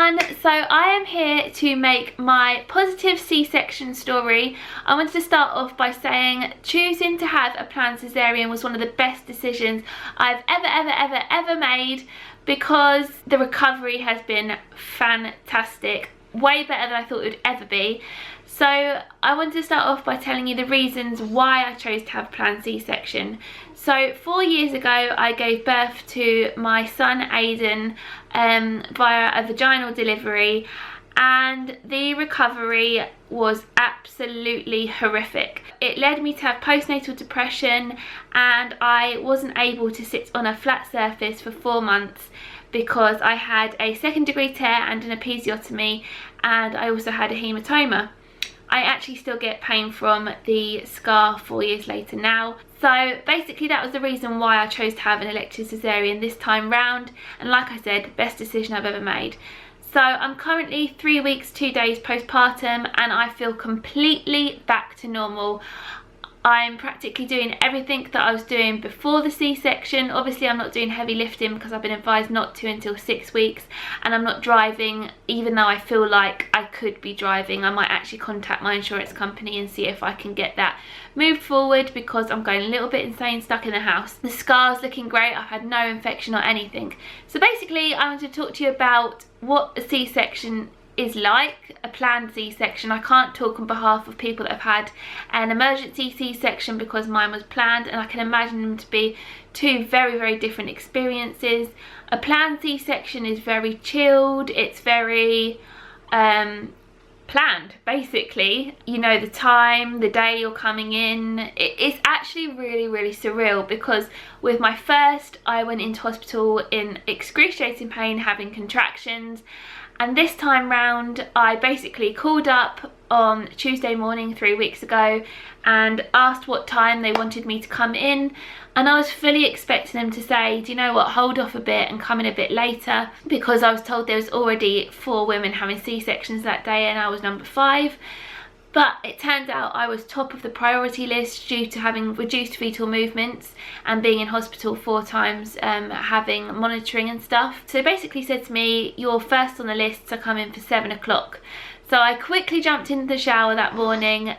everyone, so I am here to make my positive C-section story. I wanted to start off by saying choosing to have a planned cesarean was one of the best decisions I've ever made, because the recovery has been fantastic, way better than I thought it would ever be. So I wanted to start off by telling you the reasons why I chose to have a planned C-section. So 4 years ago I gave birth to my son Ayden via a vaginal delivery, and the recovery was absolutely horrific. It led me to have postnatal depression, and I wasn't able to sit on a flat surface for 4 months because I had a 2nd degree tear and an episiotomy, and I also had a hematoma. I actually still get pain from the scar 4 years later now. So basically that was the reason why I chose to have an elective cesarean this time round, and like I said, best decision I've ever made. So I'm currently 3 weeks 2 days postpartum, and I feel completely back to normal. I'm practically doing everything that I was doing before the C-section. Obviously I'm not doing heavy lifting because I've been advised not to until 6 weeks, and I'm not driving even though I feel like I could be driving. I might actually contact my insurance company and see if I can get that moved forward, because I'm going a little bit insane stuck in the house. The scar's looking great, I've had no infection or anything. So basically I want to talk to you about what a C-section is like, a planned C-section. I can't talk on behalf of people that have had an emergency C-section because mine was planned, and I can imagine them to be two very different experiences. A planned C-section is very chilled, it's very planned basically. You know the time, the day you're coming in. It's actually really surreal, because with my first I went into hospital in excruciating pain, having contractions. And this time round I basically called up on Tuesday morning 3 weeks ago and asked what time they wanted me to come in, and I was fully expecting them to say, do you know what, hold off a bit and come in a bit later, because I was told there was already 4 women having C-sections that day and I was number 5. But it turned out I was top of the priority list due to having reduced fetal movements and being in hospital 4 times, having monitoring and stuff. So they basically said to me, you're first on the list to come in for 7 o'clock. So I quickly jumped into the shower that morning,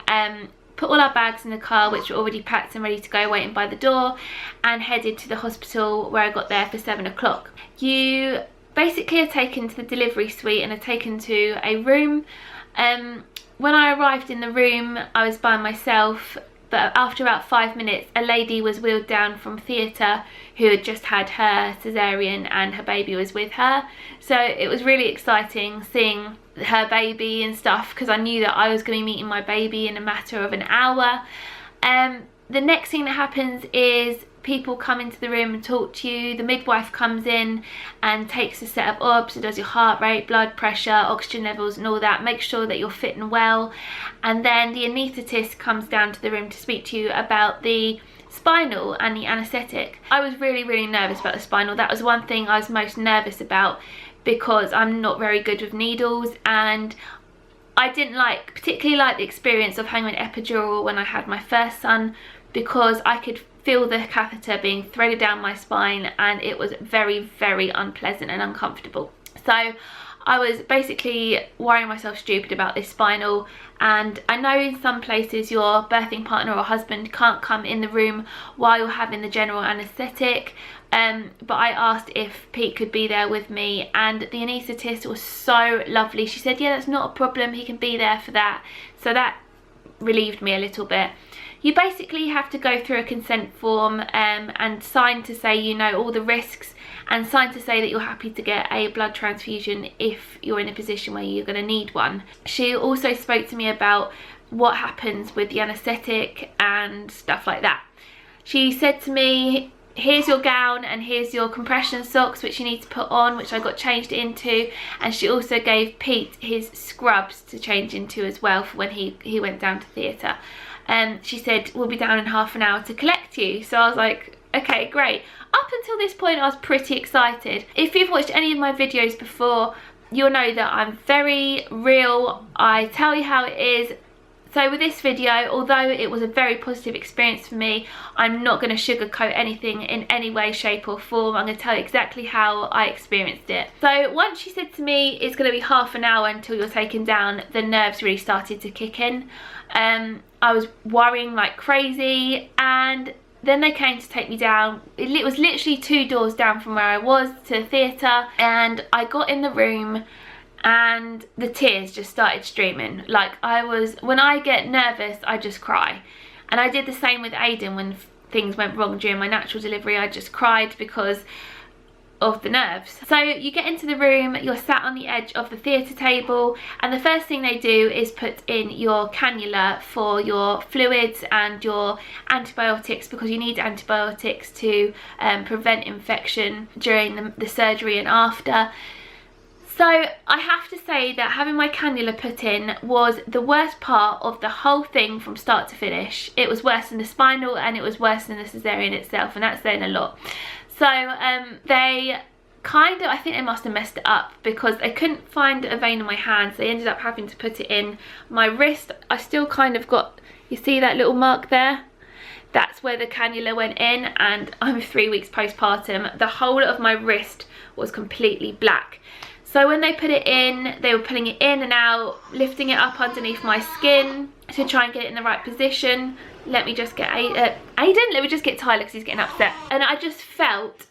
put all our bags in the car, which were already packed and ready to go, waiting by the door, and headed to the hospital, where I got there for 7 o'clock. You basically are taken to the delivery suite and are taken to a room. When I arrived in the room I was by myself, but after about 5 minutes a lady was wheeled down from theatre who had just had her cesarean, and her baby was with her. So it was really exciting seeing her baby and stuff, because I knew that I was going to be meeting my baby in a matter of an hour. The next thing that happens is people come into the room and talk to you. The midwife comes in and takes a set of obs and does your heart rate, blood pressure, oxygen levels and all that, make sure that you're fit and well. And then the anaesthetist comes down to the room to speak to you about the spinal and the anaesthetic. I was really nervous about the spinal. That was one thing I was most nervous about, because I'm not very good with needles, and I didn't particularly like the experience of having an epidural when I had my first son, because I could feel the catheter being threaded down my spine, and it was very unpleasant and uncomfortable. So I was basically worrying myself stupid about this spinal. And I know in some places your birthing partner or husband can't come in the room while you're having the general anaesthetic, but I asked if Pete could be there with me, and the anaesthetist was so lovely. She said, yeah, that's not a problem, he can be there for that. So that relieved me a little bit. You basically have to go through a consent form and sign to say you know all the risks, and sign to say that you're happy to get a blood transfusion if you're in a position where you're going to need one. She also spoke to me about what happens with the anaesthetic and stuff like that. She said to me, here's your gown and here's your compression socks which you need to put on, which I got changed into, and she also gave Pete his scrubs to change into as well for when he went down to theatre. She said, we'll be down in half an hour to collect you. So I was like, okay, great. Up until this point I was pretty excited. If you've watched any of my videos before, you'll know that I'm very real. I tell you how it is. So with this video, although it was a very positive experience for me, I'm not going to sugarcoat anything in any way, shape or form. I'm going to tell you exactly how I experienced it. So once she said to me it's going to be half an hour until you're taken down, the nerves really started to kick in. I was worrying like crazy, and then they came to take me down. It was literally 2 doors down from where I was to the theatre, and I got in the room and the tears just started streaming. Like, when I get nervous, I just cry. And I did the same with Ayden when things went wrong during my natural delivery. I just cried because of the nerves. So you get into the room, you're sat on the edge of the theatre table, and the first thing they do is put in your cannula for your fluids and your antibiotics, because you need antibiotics to prevent infection during the surgery and after. So I have to say that having my cannula put in was the worst part of the whole thing from start to finish. It was worse than the spinal, and it was worse than the cesarean itself, and that's saying a lot. So they I think they must have messed it up, because they couldn't find a vein in my hand, so they ended up having to put it in my wrist. I still kind of got, you see that little mark there? That's where the cannula went in, and I'm 3 weeks postpartum. The whole of my wrist was completely black. So when they put it in, they were putting it in and out, lifting it up underneath my skin to try and get it in the right position. Let me just get Ayden, let me just get Tyler because he's getting upset. And I just felt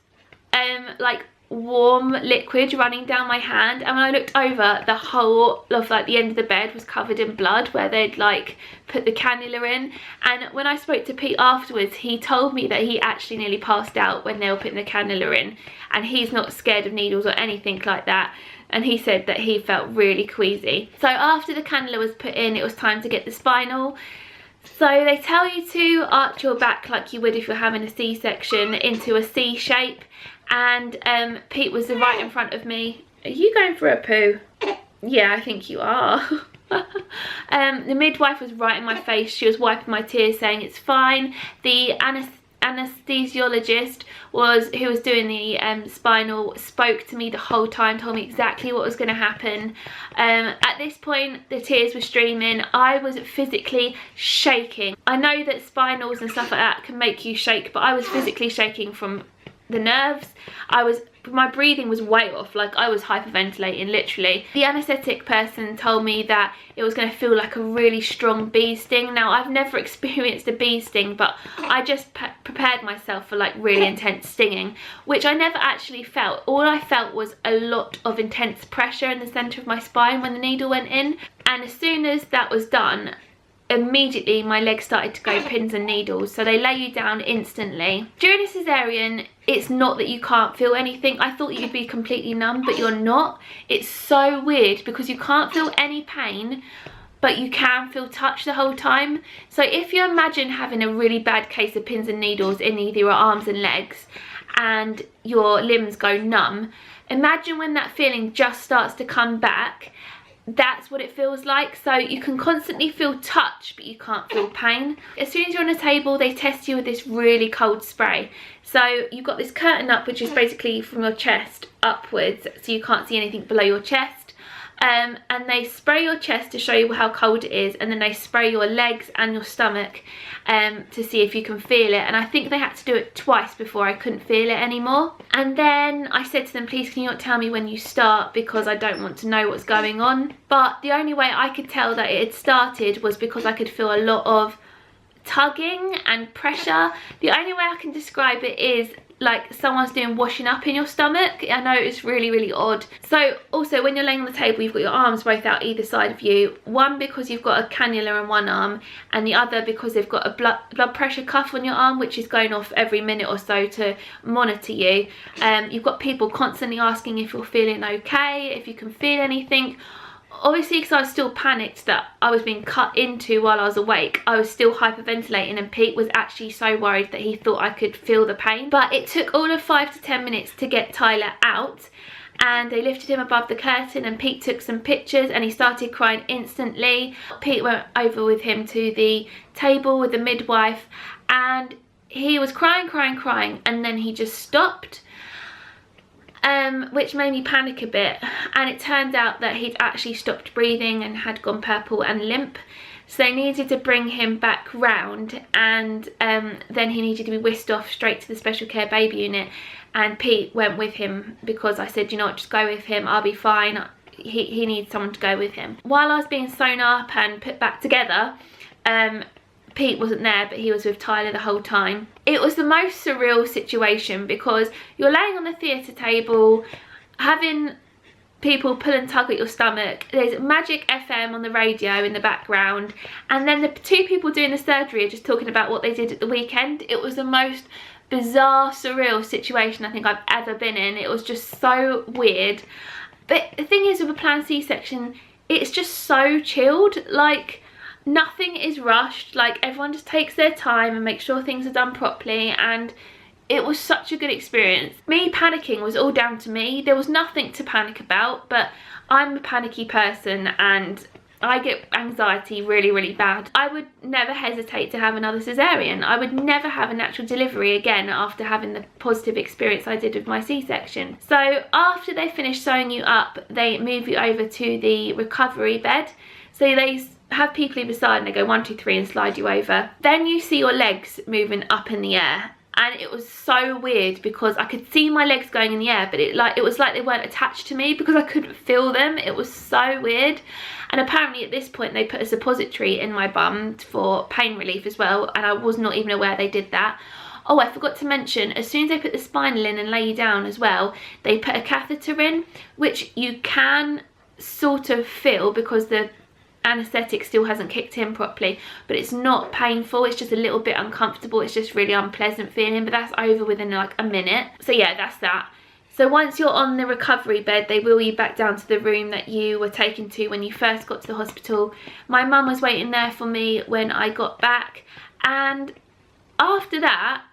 like warm liquid running down my hand, and when I looked over, the whole of like the end of the bed was covered in blood where they'd like put the cannula in. And when I spoke to Pete afterwards, he told me that he actually nearly passed out when they were putting the cannula in, and he's not scared of needles or anything like that, and he said that he felt really queasy. So after the cannula was put in, it was time to get the spinal. So they tell you to arch your back like you would if you're having a c-section into a C shape, and Pete was right in front of me. Are you going for a poo? Yeah, I think you are. The midwife was right in my face. She was wiping my tears, saying it's fine. The anesthesiologist who was doing the spinal spoke to me the whole time, told me exactly what was going to happen. At this point, the tears were streaming. I was physically shaking. I know that spinals and stuff like that can make you shake, but I was physically shaking from the nerves. My breathing was way off, like I was hyperventilating literally. The anaesthetic person told me that it was going to feel like a really strong bee sting. Now, I've never experienced a bee sting, but I just prepared myself for like really intense stinging, which I never actually felt. All I felt was a lot of intense pressure in the centre of my spine when the needle went in, and as soon as that was done, immediately my legs started to go pins and needles, so they lay you down instantly. During a cesarean, it's not that you can't feel anything. I thought you'd be completely numb, but you're not. It's so weird because you can't feel any pain, but you can feel touch the whole time. So if you imagine having a really bad case of pins and needles in either your arms and legs and your limbs go numb, imagine when that feeling just starts to come back. That's what it feels like. So you can constantly feel touch, but you can't feel pain. As soon as you're on a table, they test you with this really cold spray. So you've got this curtain up, which is basically from your chest upwards, so you can't see anything below your chest. And they spray your chest to show you how cold it is, and then they spray your legs and your stomach to see if you can feel it. And I think they had to do it twice before I couldn't feel it anymore. And then I said to them, please can you not tell me when you start, because I don't want to know what's going on. But the only way I could tell that it had started was because I could feel a lot of tugging and pressure. The only way I can describe it is like someone's doing washing up in your stomach. I know it's really, really odd. So also when you're laying on the table, you've got your arms both out either side of you. One because you've got a cannula in one arm, and the other because they've got a blood pressure cuff on your arm, which is going off every minute or so to monitor you. You've got people constantly asking if you're feeling okay, if you can feel anything. Obviously, because I was still panicked that I was being cut into while I was awake, I was still hyperventilating, and Pete was actually so worried that he thought I could feel the pain. But it took all of 5 to 10 minutes to get Tyler out, and they lifted him above the curtain, and Pete took some pictures and he started crying instantly. Pete went over with him to the table with the midwife, and he was crying, and then he just stopped. Which made me panic a bit, and it turned out that he'd actually stopped breathing and had gone purple and limp. So they needed to bring him back round, and then he needed to be whisked off straight to the special care baby unit, and Pete went with him because I said, you know what, just go with him, I'll be fine. He needs someone to go with him. While I was being sewn up and put back together, Pete wasn't there, but he was with Tyler the whole time. It was the most surreal situation because you're laying on the theatre table, having people pull and tug at your stomach. There's Magic FM on the radio in the background, and then the two people doing the surgery are just talking about what they did at the weekend. It was the most bizarre, surreal situation I think I've ever been in. It was just so weird. But the thing is, with a planned C-section, it's just so chilled. Like, nothing is rushed. Like, everyone just takes their time and makes sure things are done properly, and it was such a good experience. Me panicking was all down to me. There was nothing to panic about, but I'm a panicky person and I get anxiety really, really bad. I would never hesitate to have another cesarean. I would never have a natural delivery again after having the positive experience I did with my C-section. So after they finish sewing you up, they move you over to the recovery bed. So they have people either side and they go 1, 2, 3 and slide you over. Then you see your legs moving up in the air. And it was so weird because I could see my legs going in the air, but it was like they weren't attached to me because I couldn't feel them. It was so weird. And apparently at this point they put a suppository in my bum for pain relief as well, and I was not even aware they did that. Oh, I forgot to mention, as soon as they put the spinal in and lay you down as well, they put a catheter in, which you can sort of feel because the anaesthetic still hasn't kicked in properly, but it's not painful. It's just a little bit uncomfortable. It's just really unpleasant feeling, but that's over within like a minute. So yeah, that's that. So once you're on the recovery bed, they wheel you back down to the room that you were taken to when you first got to the hospital. My mum was waiting there for me when I got back, and after that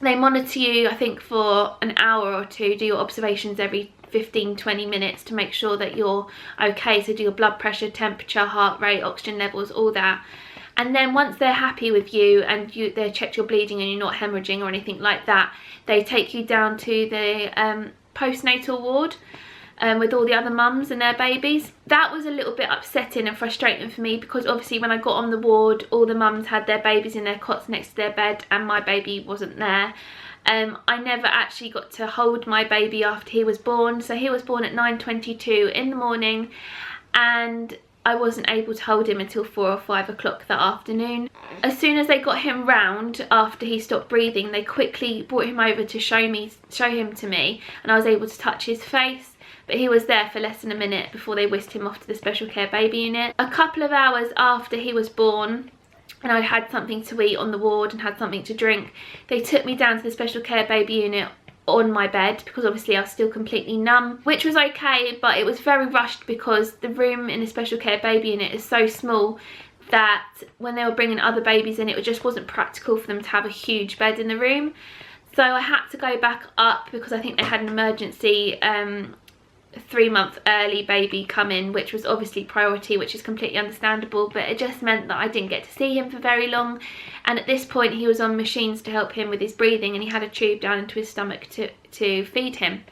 they monitor you, I think, for an hour or two, do your observations every 15-20 minutes to make sure that you're okay. So do your blood pressure, temperature, heart rate, oxygen levels, all that. And then once they're happy with you and they've checked your bleeding and you're not hemorrhaging or anything like that, they take you down to the postnatal ward with all the other mums and their babies. That was a little bit upsetting and frustrating for me because obviously when I got on the ward, all the mums had their babies in their cots next to their bed and my baby wasn't there. I never actually got to hold my baby after he was born. So he was born at 9:22 in the morning, and I wasn't able to hold him until 4 or 5 o'clock that afternoon. As soon as they got him round after he stopped breathing, they quickly brought him over to show him to me, and I was able to touch his face. But he was there for less than a minute before they whisked him off to the special care baby unit. A couple of hours after he was born, and I'd had something to eat on the ward and had something to drink, they took me down to the special care baby unit on my bed because obviously I was still completely numb, which was okay, but it was very rushed because the room in the special care baby unit is so small that when they were bringing other babies in, it just wasn't practical for them to have a huge bed in the room. So I had to go back up because I think they had an emergency 3-month early baby come in, which was obviously priority, which is completely understandable, but it just meant that I didn't get to see him for very long. And at this point he was on machines to help him with his breathing, and he had a tube down into his stomach to feed him,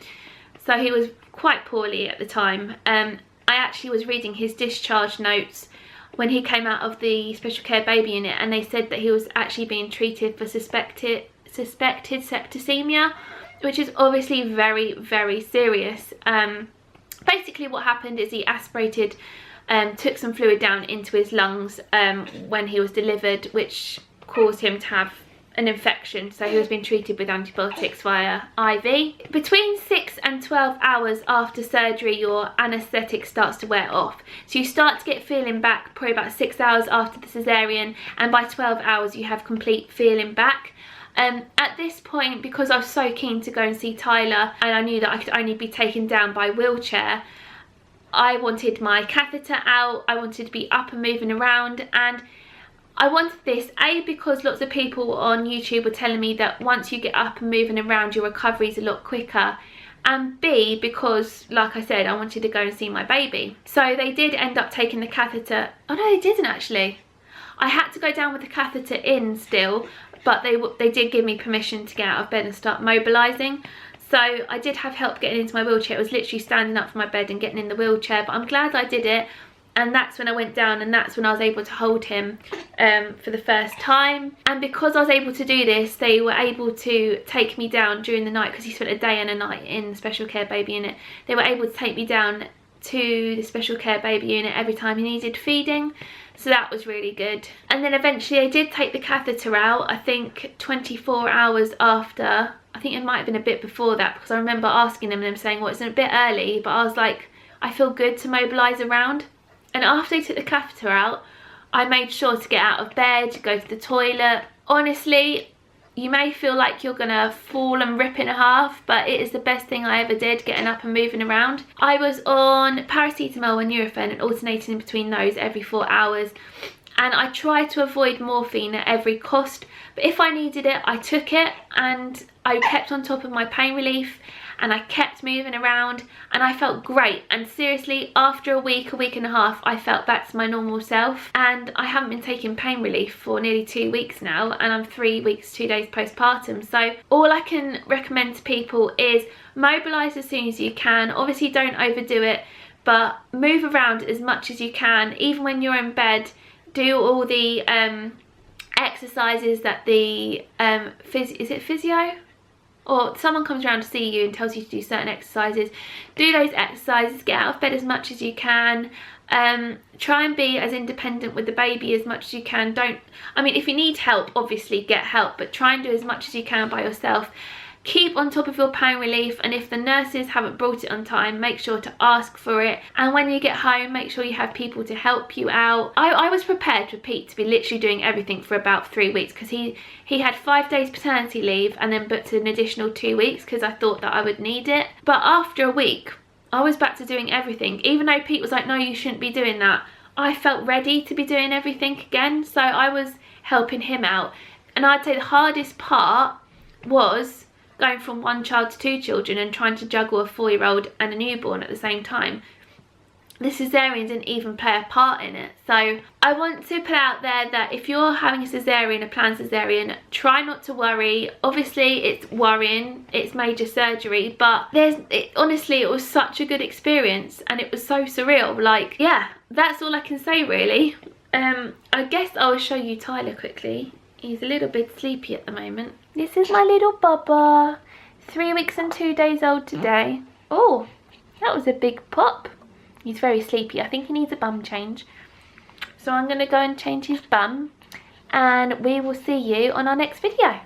so he was quite poorly at the time. I actually was reading his discharge notes when he came out of the special care baby unit, and they said that he was actually being treated for suspected septicemia, which is obviously very, very serious. Basically what happened is he aspirated, took some fluid down into his lungs when he was delivered, which caused him to have an infection, so he was being treated with antibiotics via IV. Between 6 and 12 hours after surgery, your anaesthetic starts to wear off. So you start to get feeling back probably about 6 hours after the cesarean, and by 12 hours you have complete feeling back. At this point, because I was so keen to go and see Tyler and I knew that I could only be taken down by wheelchair, I wanted my catheter out, I wanted to be up and moving around, and I wanted this, A, because lots of people on YouTube were telling me that once you get up and moving around, your recovery is a lot quicker, and B, because, like I said, I wanted to go and see my baby. So they did end up taking the catheter. Oh no, they didn't actually. I had to go down with the catheter in still, but they did give me permission to get out of bed and start mobilising. So I did have help getting into my wheelchair. It was literally standing up from my bed and getting in the wheelchair, but I'm glad I did it. and that's when I went down, and that's when I was able to hold him for the first time. And because I was able to do this, they were able to take me down during the night, because he spent a day and a night in the special care baby unit. They were able to take me down to the special care baby unit every time he needed feeding, so that was really good. And then eventually I did take the catheter out, I think 24 hours after. I think it might have been a bit before that, because I remember asking them and them saying, well, it's a bit early, but I was like, I feel good to mobilise around. And after they took the catheter out, I made sure to get out of bed, go to the toilet. Honestly, you may feel like you're gonna fall and rip in half, but it is the best thing I ever did, getting up and moving around. I was on paracetamol and Nurofen and alternating in between those every 4 hours. And I tried to avoid morphine at every cost, but if I needed it, I took it, and I kept on top of my pain relief, and I kept moving around, and I felt great. And seriously, after a week and a half, I felt back to my normal self. And I haven't been taking pain relief for nearly 2 weeks now, and I'm 3 weeks, 2 days postpartum. So all I can recommend to people is mobilise as soon as you can. Obviously don't overdo it, but move around as much as you can. Even when you're in bed, do all the exercises that the is it physio? Or someone comes around to see you and tells you to do certain exercises. Do those exercises, get out of bed as much as you can. Try and be as independent with the baby as much as you can. I mean, if you need help, obviously get help, but try and do as much as you can by yourself. Keep on top of your pain relief, and if the nurses haven't brought it on time, make sure to ask for it. And when you get home, make sure you have people to help you out. I was prepared for Pete to be literally doing everything for about 3 weeks, because he had 5 days paternity leave and then booked an additional 2 weeks because I thought that I would need it. But after a week, I was back to doing everything. Even though Pete was like, no, you shouldn't be doing that, I felt ready to be doing everything again. So I was helping him out. And I'd say the hardest part was going from 1 child to 2 children and trying to juggle a 4-year-old and a newborn at the same time. The cesarean didn't even play a part in it. So I want to put out there that if you're having a cesarean, a planned cesarean, try not to worry. Obviously it's worrying, it's major surgery, but honestly it was such a good experience, and it was so surreal. Like, yeah, that's all I can say really. I guess I'll show you Tyler quickly. He's a little bit sleepy at the moment. This is my little Bubba. 3 weeks and 2 days old today. Oh, that was a big pop. He's very sleepy. I think he needs a bum change. So I'm going to go and change his bum. And we will see you on our next video.